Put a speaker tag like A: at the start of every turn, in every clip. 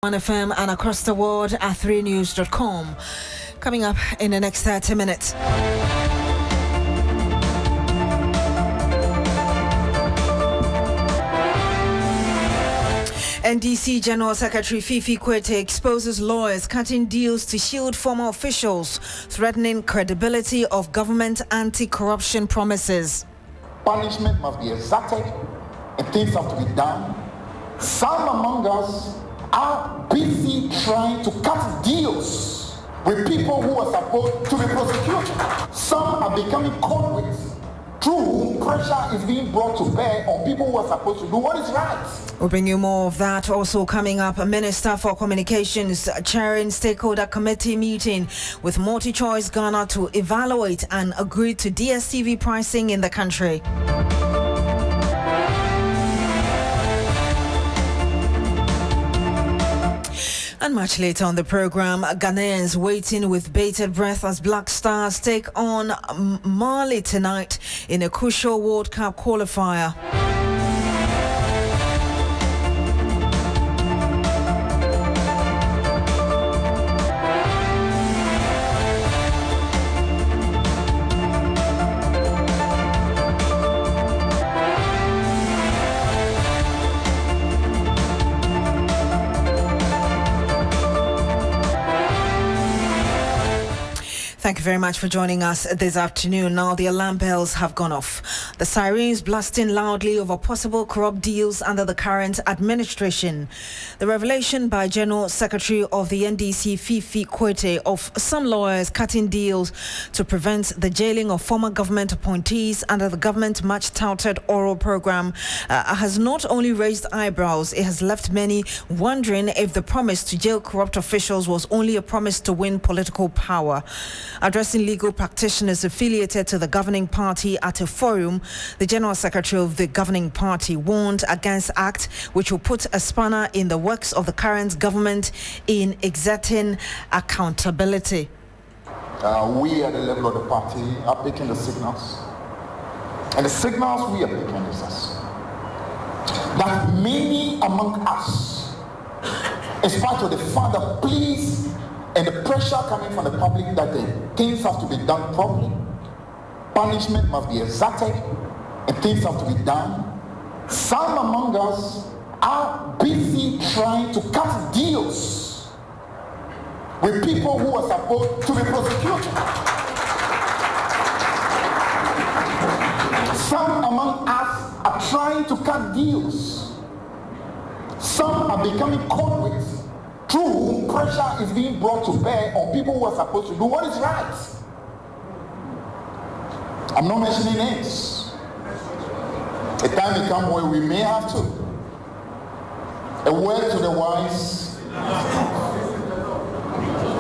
A: 1FM and across the world at 3news.com. Coming up in the next 30 minutes. NDC General Secretary Fifi Kwetey exposes lawyers cutting deals to shield former officials, threatening credibility of government anti-corruption promises.
B: Punishment must be exacted and things have to be done. Some among us are busy trying to cut deals with people who are supposed to be prosecuted. Some are becoming convicts through whom pressure is being brought to bear on people who are supposed to do what is right.
A: We'll bring you more of that. Also coming up, a Minister for Communications chairing stakeholder committee meeting with MultiChoice Ghana to evaluate and agree to DSTV pricing in the country. And much later on the program, Ghanaians waiting with bated breath as Black Stars take on Mali tonight in a crucial World Cup qualifier. Thank you very much for joining us this afternoon. Now the alarm bells have gone off. The sirens blasting loudly over possible corrupt deals under the current administration. The revelation by General Secretary of the NDC, Fifi Kwetey, of some lawyers cutting deals to prevent the jailing of former government appointees under the government much touted oral program has not only raised eyebrows, it has left many wondering if the promise to jail corrupt officials was only a promise to win political power. Addressing legal practitioners affiliated to the governing party at a forum, the General Secretary of the governing party warned against acts which will put a spanner in the works of the current government in exerting accountability.
B: We at the level of the party are picking the signals. And the signals we are picking is this: that many among us, in spite of the fact that please and the pressure coming from the public that the things have to be done properly, punishment must be exacted, and things have to be done. Some among us are busy trying to cut deals with people who are supposed to be prosecuted. Some among us are trying to cut deals. Some are becoming convicts through whom pressure is being brought to bear on people who are supposed to do what is right. I'm not mentioning names. A time may come where we may have to. A word to the wise.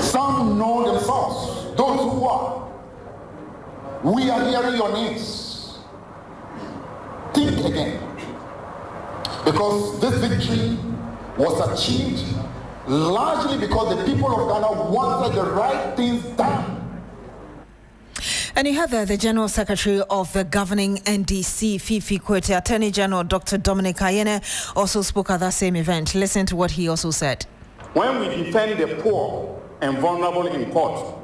B: Some know themselves, those who are. We are hearing your names. Think again. Because this victory was achieved largely because the people of Ghana wanted the right things done.
A: And you heard there the General Secretary of the governing NDC, Fifi Kwetey. Attorney General Dr. Dominic Ayene also spoke at that same event. Listen to what he also said.
C: When we defend the poor and vulnerable in court,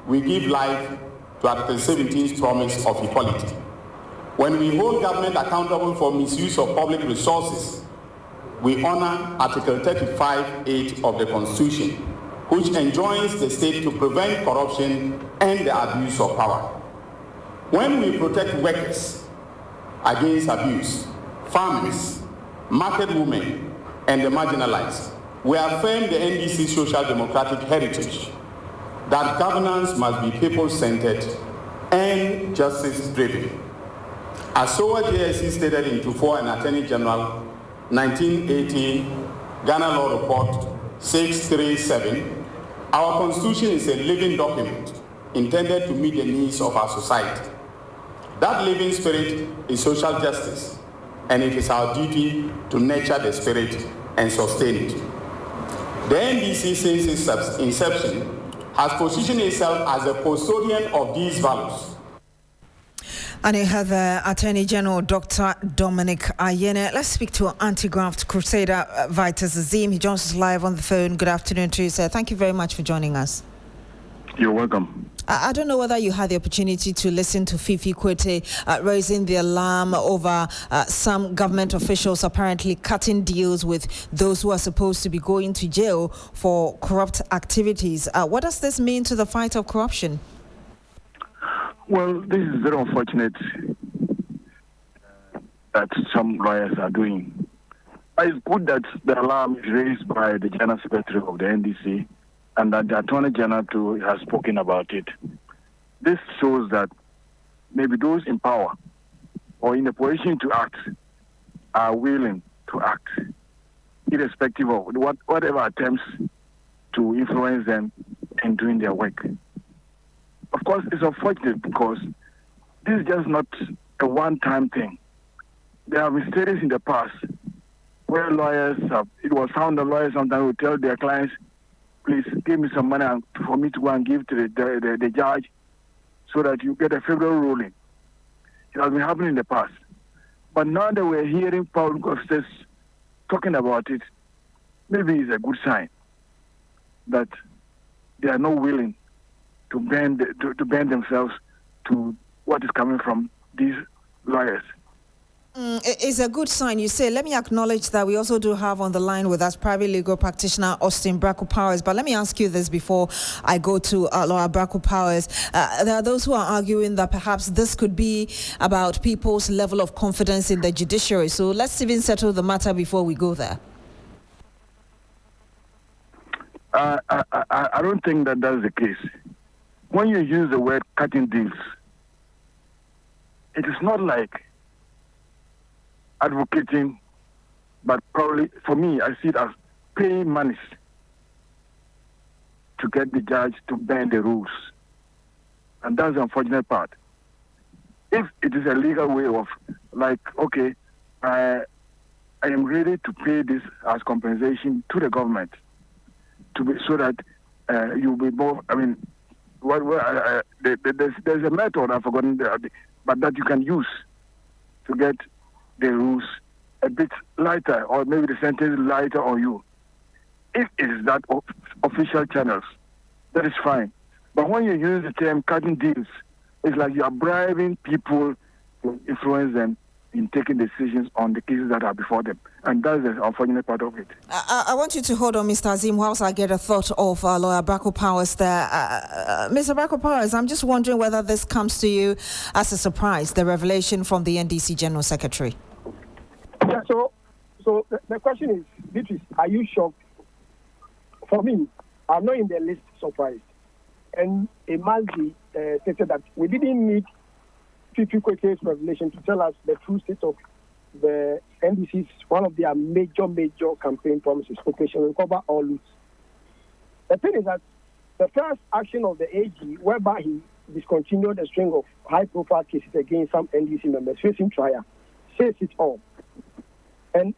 C: we give life to Article 17's promise of equality. When we hold government accountable for misuse of public resources, we honor Article 35(8) of the Constitution, which enjoins the state to prevent corruption and the abuse of power. When we protect workers against abuse, farmers, market women, and the marginalized, we affirm the NDC social democratic heritage that governance must be people-centered and justice-driven. As SOA JSC stated in 24 and Attorney General 1980 Ghana Law Report 637, our Constitution is a living document intended to meet the needs of our society. That living spirit is social justice, and it is our duty to nurture the spirit and sustain it. The NDC, since its inception, has positioned itself as a custodian of these values.
A: And you have Attorney General Dr. Dominic Ayene. Let's speak to anti-graft crusader Beatrice Adu. He joins us live on the phone. Good afternoon to you, sir. Thank you very much for joining us.
D: You're welcome.
A: I don't know whether you had the opportunity to listen to Fifi Kwetey raising the alarm over some government officials apparently cutting deals with those who are supposed to be going to jail for corrupt activities. What does this mean to the fight of corruption?
D: Well, this is very unfortunate that some lawyers are doing. It's good that the alarm is raised by the General Secretary of the NDC and that the Attorney General too has spoken about it. This shows that maybe those in power or in a position to act are willing to act, irrespective of whatever attempts to influence them in doing their work. Of course, it's unfortunate because this is just not a one-time thing. There have been studies in the past where it was found that lawyers sometimes would tell their clients, please give me some money for me to go and give to the judge so that you get a favorable ruling. It has been happening in the past. But now that we're hearing public officers talking about it, maybe it's a good sign that they are not willing to bend themselves to what is coming from these lawyers.
A: It's a good sign, you say. Let me acknowledge that we also do have on the line with us private legal practitioner Austin Brackle-Powers. But let me ask you this before I go to Laura Brackle-Powers. There are those who are arguing that perhaps this could be about people's level of confidence in the judiciary. So let's even settle the matter before we go there.
D: I don't think that that's the case. When you use the word cutting deals, it is not like advocating, but probably for me, I see it as paying monies to get the judge to bend the rules. And that's the unfortunate part. If it is a legal way of, like, okay, I am ready to pay this as compensation to the government so that you'll be more, there's a method, I've forgotten, but that you can use to get the rules a bit lighter, or maybe the sentence lighter on you. If it is that official channels, that is fine. But when you use the term cutting deals, it's like you are bribing people to influence them in taking decisions on the cases that are before them. And that's the unfortunate part of it.
A: I want you to hold on, Mr. Azim, whilst I get a thought of Lawyer Brackle-Powers there. Mr. Brackle-Powers, I'm just wondering whether this comes to you as a surprise, the revelation from the NDC General Secretary.
E: Yeah, so the question is, Beatrice, are you shocked? For me, I'm not in the least surprised. And it must be stated that we didn't need Fifi Kwetey's revelation to tell us the true state of the NDC's, one of their major campaign promises, Operation Recover or Lose. The thing is that the first action of the AG, whereby he discontinued a string of high-profile cases against some NDC members facing trial, says it all. And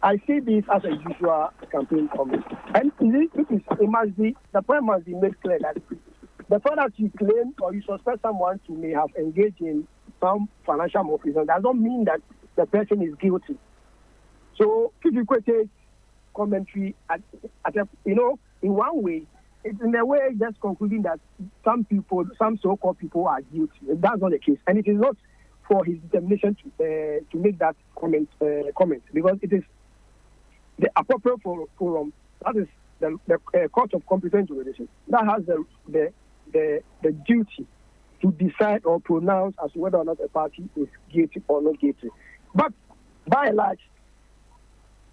E: I see this as a usual campaign promise. And the point must be made clear that the fact that you claim or you suspect someone to may have engaged in some financial malfeasance does not mean that the person is guilty. So Fifi Kwetey's commentary, in one way, it's in a way just concluding that some so-called people are guilty. That's not the case. And it is not for his determination to make that comment, because it is the appropriate forum, that is the Court of Competent Jurisdiction, that has the duty to decide or pronounce as to whether or not a party is guilty or not guilty. But by and large,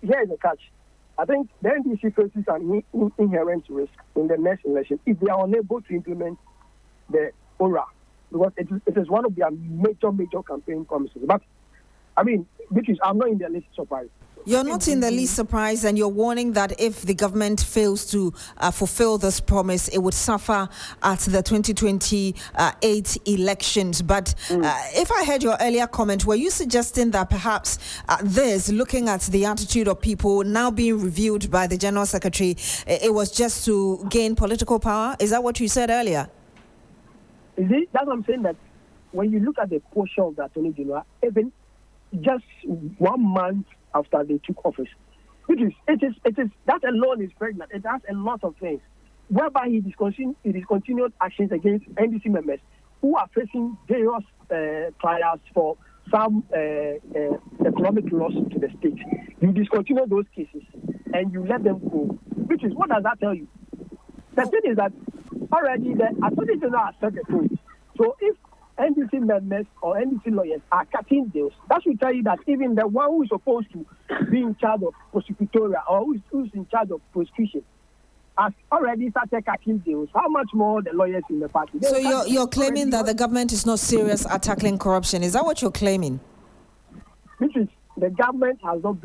E: here is the catch. I think the NDC faces an inherent risk in the next election if they are unable to implement the ORA, because it is one of their major campaign promises. But, Beatrice, I'm not in the least surprised.
A: You're not in the least surprised, and you're warning that if the government fails to fulfill this promise, it would suffer at the 2028 elections. But if I heard your earlier comment, were you suggesting that perhaps looking at the attitude of people now being reviewed by the General Secretary, it was just to gain political power? Is that what you said earlier?
E: That's what I'm saying, that when you look at the posture of the Attorney General, even just 1 month after they took office, it is that alone is pregnant. It has a lot of things, whereby he discontinued actions against NDC members who are facing various trials for some economic loss to the state. You discontinue those cases and you let them go. Which is, what does that tell you? The thing is that already the Attorney General has set the tone. So if NDC members or NDC lawyers are cutting deals, that should tell you that even the one who is supposed to be in charge of prosecutorial or who's in charge of prosecution has already started cutting deals. How much more the lawyers in the party?
A: So you're claiming that the government is not serious at tackling corruption. Is that what you're claiming?
E: Which is, the government has not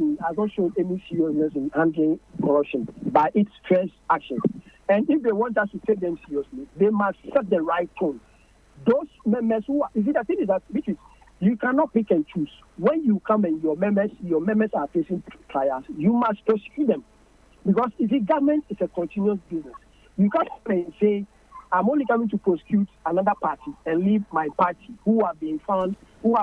E: shown any seriousness in handling corruption by its first actions. And if they want us to take them seriously, they must set the right tone. Those members who are, the thing is that, which is, you cannot pick and choose. When you come and your members are facing trials, you must prosecute them. Because if the government is a continuous business, you can't come and say, I'm only coming to prosecute another party and leave my party who are being found, who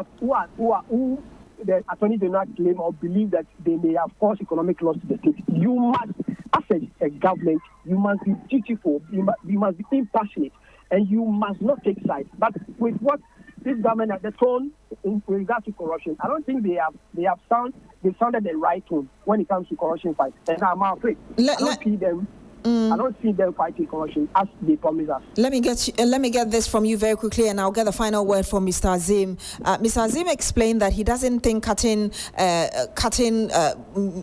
E: the Attorney General claim or believe that they may have caused economic loss to the state. You must, as a government, you must be dutiful, you must be impassionate, and you must not take sides. But with what this government at the tone in regard to corruption, I don't think they sounded the right tone when it comes to corruption fight. And I'm afraid I don't see them fighting corruption as they promise us. Let me
A: get this from you very quickly, and I'll get the final word from Mr. Azim. Mr. Azim explained that he doesn't think cutting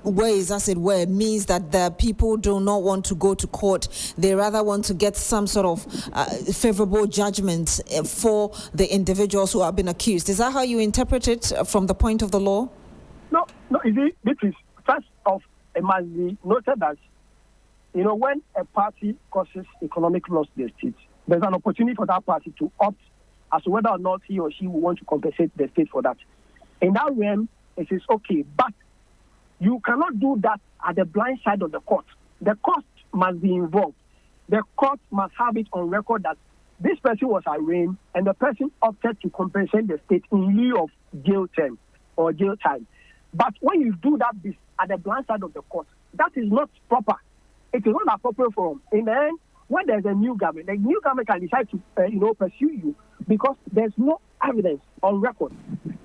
A: ways, as it were, means that the people do not want to go to court. They rather want to get some sort of favorable judgment for the individuals who have been accused. Is that how you interpret it from the point of the law?
E: No. It is first off, it must be noted that, when a party causes economic loss to the state, there's an opportunity for that party to opt as to whether or not he or she will want to compensate the state for that. In that realm, it is okay, but you cannot do that at the blind side of the court. The court must be involved. The court must have it on record that this person was arraigned and the person opted to compensate the state in lieu of jail term or jail time. But when you do that at the blind side of the court, that is not proper. It is not appropriate for them. In the end, when there's a new government, the new government can decide to pursue you because there's no evidence on record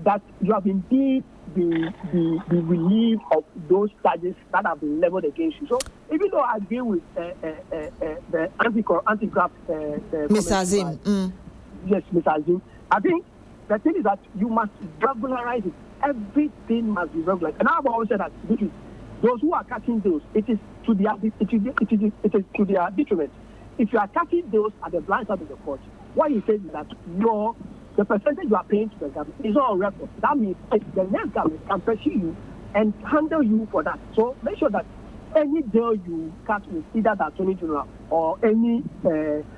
E: that you have indeed been relieved of those charges that have been leveled against you. So even though I agree with the anti-graft...
A: Mr. Azim.
E: Yes, Mr. Azim. I think the thing is that you must regularize it. Everything must be regularized. And I've always said that those who are cutting deals, it is to their detriment. If you are cutting deals at the blind side of the court, what he says is that the percentage you are paying to the government is not on record. That means the next government can pursue you and handle you for that. So make sure that any deal you cut with either the Attorney General or any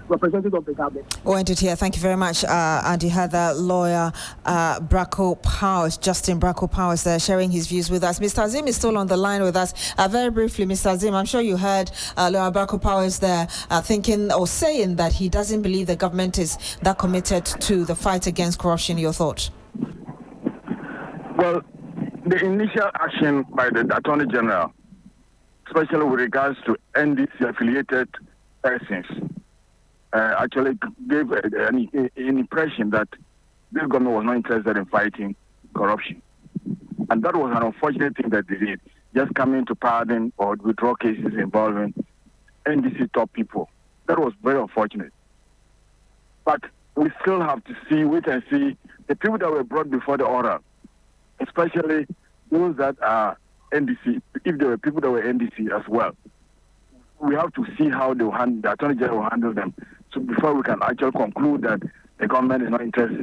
E: representative of the government.
A: Here. Thank you very much. And you had the lawyer Justin Bracco Powers there sharing his views with us. Mr. Azim is still on the line with us. Very briefly, Mr. Azim, I'm sure you heard lawyer Bracco Powers there thinking or saying that he doesn't believe the government is that committed to the fight against corruption. Your thoughts?
D: Well, the initial action by the Attorney General, especially with regards to NDC-affiliated persons, actually gave an impression that this government was not interested in fighting corruption. And that was an unfortunate thing that they did, just coming to pardon or withdraw cases involving NDC top people. That was very unfortunate. But we still have to wait and see the people that were brought before the order, especially those that are NDC, if there were people that were NDC as well. We have to see how the Attorney General will handle them. So before we can actually conclude that the government is not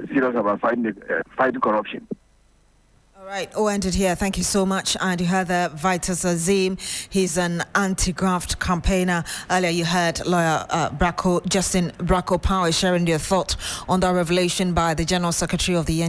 D: serious about fighting corruption.
A: All right, here. Thank you so much. And you heard Vitus Azim. He's an anti-graft campaigner. Earlier you heard lawyer Justin Bracco Powers sharing their thought on the revelation by the General Secretary of the